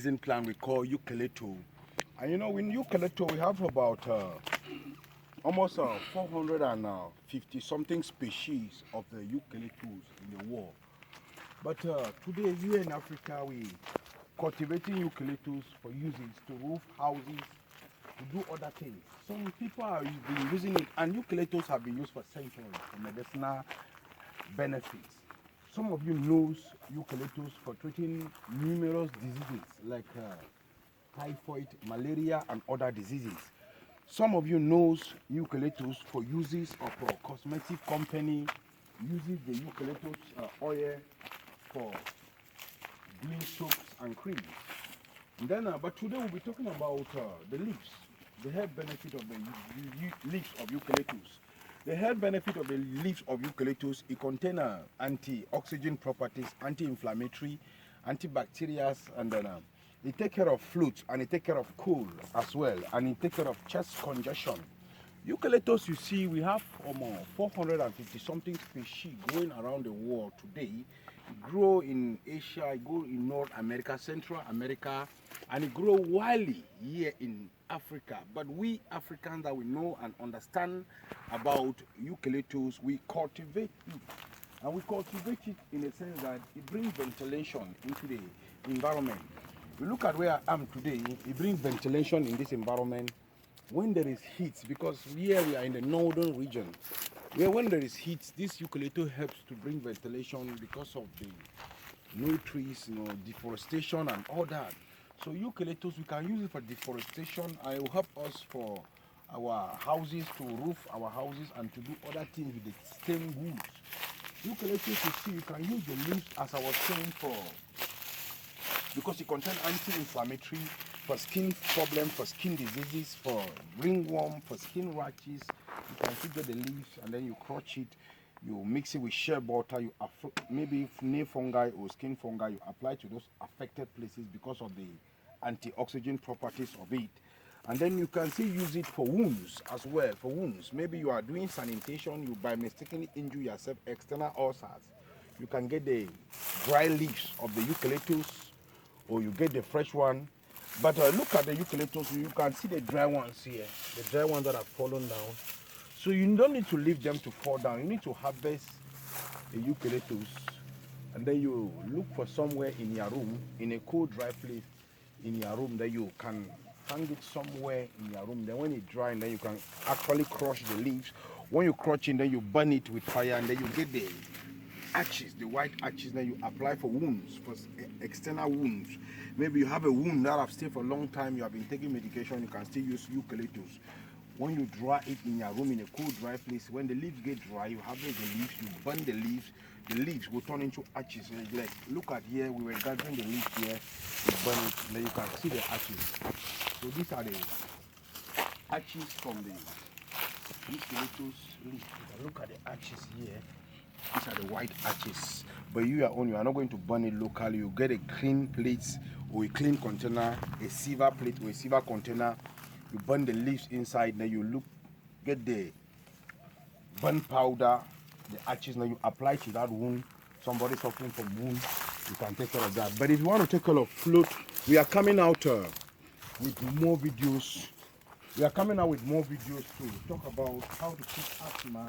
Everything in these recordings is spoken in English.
medicine plant we call Eucalyptus. And you know, in Eucalyptus we have about almost 450 something species of the eucalyptus in the world. But today here in Africa we cultivating eucalyptus for uses to roof houses, to do other things. Some people are been using it, and eucalyptus have been used for centuries for medicinal benefits. Some of you knows eucalyptus for treating numerous diseases like typhoid, malaria, and other diseases. Some of you knows eucalyptus for uses of a cosmetic company uses the eucalyptus oil for doing soaps and creams. And then, but today we'll be talking about the leaves, the health benefit of the leaves of eucalyptus. The health benefit of the leaves of eucalyptus, it contains antioxidant properties, anti-inflammatory, antibacterial, and then it take care of flute, and it take care of cold as well, and it take care of chest congestion. Eucalyptus, you see, we have almost 450 something species growing around the world today. It grow in Asia, it grow in North America, Central America, and it grow widely here in Africa. But we Africans that we know and understand about eucalyptus, we cultivate it. And we cultivate it in the sense that it brings ventilation into the environment. You look at where I am today, it brings ventilation in this environment when there is heat, because here we are in the northern region, where when there is heat, this eucalyptus helps to bring ventilation because of the no trees, deforestation and all that. So eucalyptus, we can use it for deforestation, and it will help us for our houses, to roof our houses and to do other things with the same woods. Eucalyptus, you see, you can use the leaves, as I was saying, for because it contains anti-inflammatory, for skin problems, for skin diseases, for ringworm, for skin rashes. You can still get the leaves and then you crush it, you mix it with shea butter, you maybe nail fungi or skin fungi, you apply to those affected places because of the antioxidant properties of it. And then you can still use it for wounds as well. For wounds, maybe you are doing sanitation, you by mistakenly injure yourself, external ulcers. You can get the dry leaves of the eucalyptus, or you get the fresh one. But look at the eucalyptus, you can see the dry ones here, the dry ones that have fallen down. So you don't need to leave them to fall down. You need to harvest the eucalyptus, and then you look for somewhere in your room, in a cool, dry place in your room, that you can hang it somewhere in your room. Then when it dries, then you can actually crush the leaves. When you crush it, then you burn it with fire, and then you get the ashes, the white ashes. Then you apply for wounds, for external wounds. Maybe you have a wound that have stayed for a long time, you have been taking medication, you can still use eucalyptus. When you dry it in your room in a cool, dry place, when the leaves get dry, you harvest the leaves, you burn the leaves will turn into ashes. Like, look at here, we were gathering the leaves here, you burn it, then you can see the ashes. So these are the ashes from the eucalyptus leaf. You can look at the ashes here. These are the white ashes. But you are not going to burn it locally. You get a clean plate or a clean container, a silver plate or a silver container. You burn the leaves inside. Then you get the burn powder, the ashes. Now you apply to that wound. Somebody suffering from wound, you can take care of that. But if you want to take care of float, we are coming out with more videos. We are coming out with more videos to talk about how to treat asthma,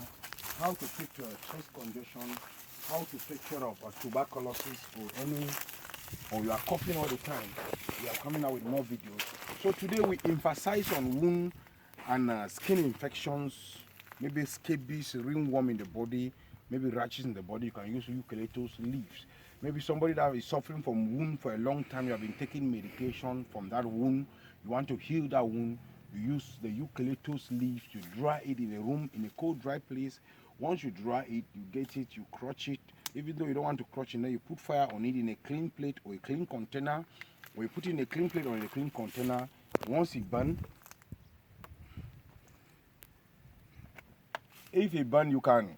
how to treat chest congestion, how to take care of tuberculosis or you are coughing all the time. We are coming out with more videos. So today we emphasize on wound and skin infections, maybe scabies, ringworm in the body, maybe rashes in the body. You can use eucalyptus leaves. Maybe somebody that is suffering from wound for a long time, you have been taking medication from that wound, you want to heal that wound, you use the eucalyptus leaves, you dry it in a room, in a cold, dry place. Once you dry it, you get it, you crush it. Even though you don't want to crush it, then you put fire on it in a clean plate or a clean container, or you put it in a clean plate or in a clean container. Once it burns, if it burns, you can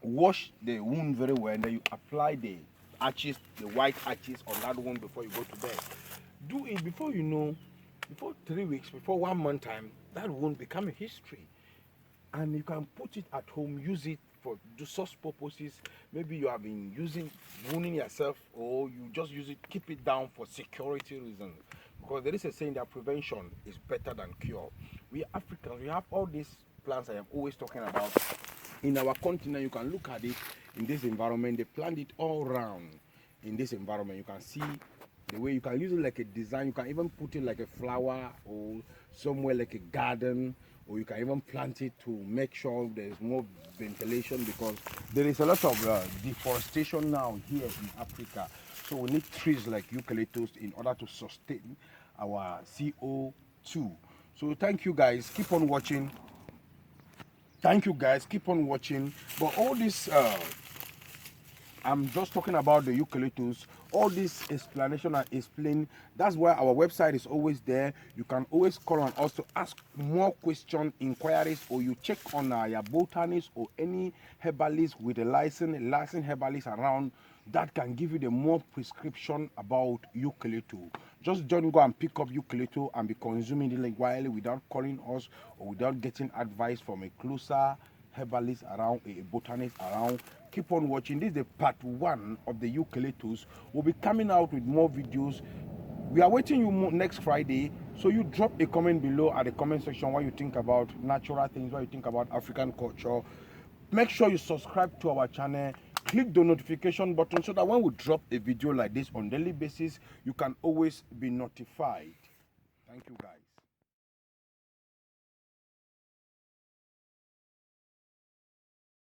wash the wound very well, and then you apply the ashes, the white ashes on that wound before you go to bed. Do it before you know, before 3 weeks, before 1 month time, that wound become a history. And you can put it at home, use it for such purposes. Maybe you have been wounding yourself, or you just use it, keep it down for security reasons. Because there is a saying that prevention is better than cure. We Africans, we have all these plants I am always talking about. In our continent, you can look at it in this environment. They plant it all around in this environment. You can see the way you can use it like a design. You can even put it like a flower, or somewhere like a garden, or you can even plant it to make sure there's more ventilation, because there is a lot of deforestation now here in Africa. So we need trees like eucalyptus in order to sustain our CO2. So thank you guys, keep on watching. Thank you guys, keep on watching. But all this I'm just talking about the eucalyptus. All this explanation I explain, that's why our website is always there. You can always call on us to ask more question inquiries, or you check on your botanist or any herbalist with a licensed herbalist around that can give you the more prescription about eucalyptus. Just don't go and pick up eucalyptus and be consuming it while without calling us or without getting advice from a closer herbalist around, a botanist around. Keep on watching. This is the part 1 of the eucalyptus. We'll be coming out with more videos. We are waiting you next Friday, so you drop a comment below at the comment section what you think about natural things, what you think about African culture. Make sure you subscribe to our channel, click the notification button, so that when we drop a video like this on daily basis, you can always be notified. Thank you guys.